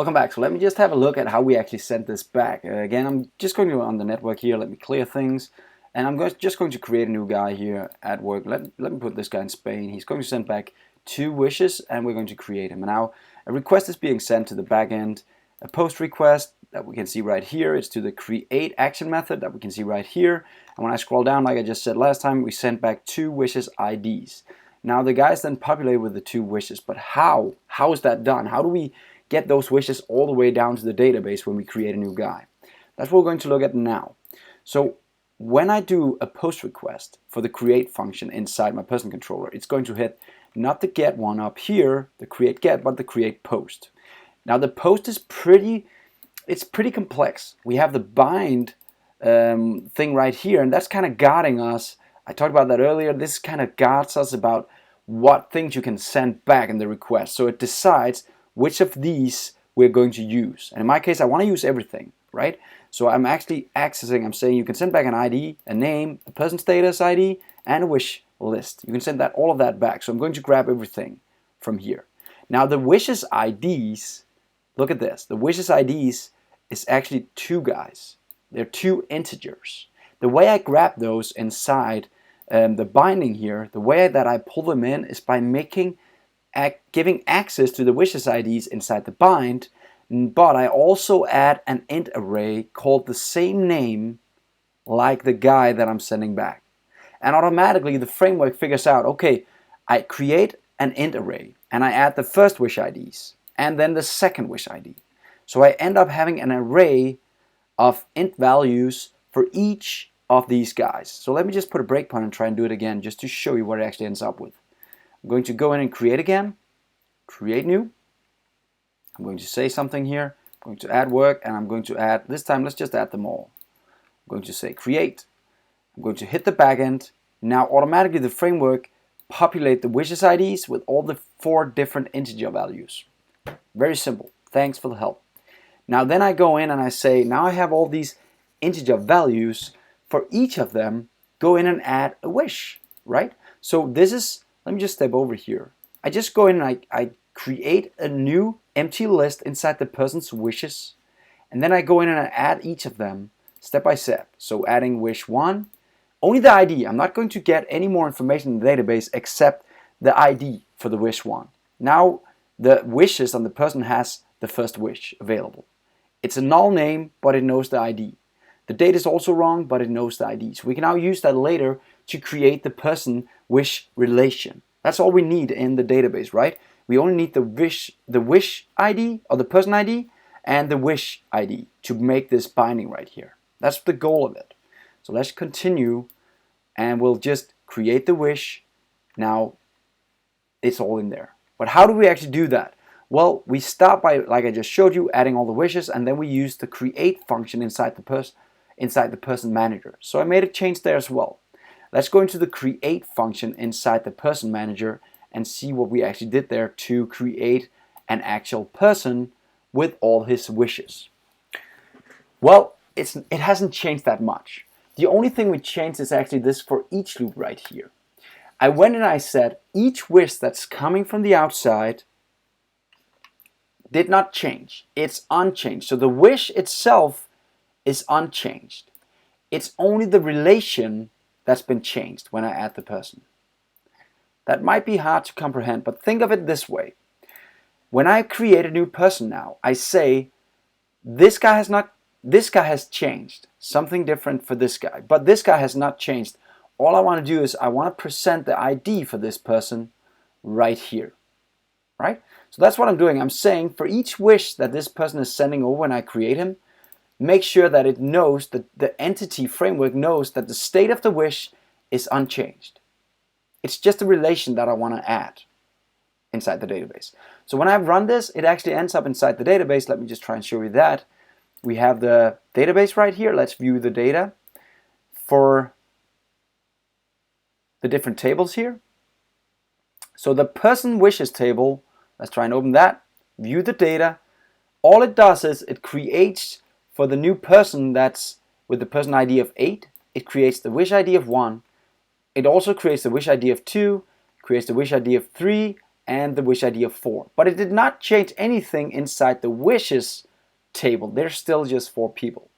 Welcome back. So let me just have a look at how we actually sent this back. Again, I'm just going to on the network here. Let me clear things. And I'm just going to create a new guy here at work. Let me put this guy in Spain. He's going to send back 2 wishes and we're going to create him. And now a request is being sent to the backend. A post request that we can see right here. It's to the create action method that we can see right here. And when I scroll down, like I just said last time, we sent back 2 wishes IDs. Now the guy is then populated with the 2 wishes. But how? How is that done? How do we get those wishes all the way down to the database when we create a new guy? That's what we're going to look at now. So when I do a post request for the create function inside my person controller, it's going to hit not the get one up here, the create get, but the create post. Now the post is pretty complex. We have the bind thing right here, and that's kind of guarding us. I talked about that earlier. This kind of guards us about what things you can send back in the request. So it decides which of these we're going to use. And in my case, I want to use everything, right? So I'm actually I'm saying you can send back an ID, a name, a person status ID, and a wish list. You can send all of that back. So I'm going to grab everything from here. Now the wishes IDs, look at this. The wishes IDs is actually 2 guys. They're 2 integers. The way I grab those inside the binding here, the way that I pull them in is by giving access to the wishes IDs inside the bind, but I also add an int array called the same name like the guy that I'm sending back. And automatically the framework figures out, okay, I create an int array and I add the first wish IDs and then the second wish ID. So I end up having an array of int values for each of these guys. So let me just put a breakpoint and try and do it again just to show you what it actually ends up with. I'm going to go in and create again, create new. I'm going to say something here. I'm going to add work, and I'm going to add, this time let's just add them all. I'm going to say create. I'm going to hit the backend. Now automatically the framework populate the wishes IDs with all the 4 different integer values. Very simple. Thanks for the help. Now then I go in and I say, now I have all these integer values. For each of them, go in and add a wish, right? So this is, let me just step over here. I just go in and I create a new empty list inside the person's wishes. And then I go in and I add each of them step by step. So adding wish 1, only the ID. I'm not going to get any more information in the database except the ID for the wish 1. Now the wishes on the person has the first wish available. It's a null name, but it knows the ID. The date is also wrong, but it knows the ID. So we can now use that later to create the person wish relation. That's all we need in the database, right? We only need the wish ID or the person ID and the wish ID to make this binding right here. That's the goal of it. So let's continue and we'll just create the wish. Now it's all in there. But how do we actually do that? Well, we start by, like I just showed you, adding all the wishes, and then we use the create function inside the person manager. So I made a change there as well. Let's go into the create function inside the person manager and see what we actually did there to create an actual person with all his wishes. Well, it hasn't changed that much. The only thing we changed is actually this for each loop right here. I went and I said each wish that's coming from the outside did not change. It's unchanged. So the wish itself is unchanged. It's only the relation that's been changed when I add the person. That might be hard to comprehend, but think of it this way. When I create a new person now, I say this guy has changed. Something different for this guy, but this guy has not changed. All I want to do is I want to present the ID for this person right here. Right? So that's what I'm doing. I'm saying for each wish that this person is sending over when I create him, make sure that it knows that the entity framework knows that the state of the wish is unchanged. It's just a relation that I want to add inside the database. So when I run this, it actually ends up inside the database. Let me just try and show you that. We have the database right here. Let's view the data for the different tables here. So the person wishes table, let's try and open that, view the data. All it does is it creates for the new person that's with the person ID of 8, it creates the wish ID of 1. It also creates the wish ID of 2, creates the wish ID of 3, and the wish ID of 4. But it did not change anything inside the wishes table. There's still just 4 people.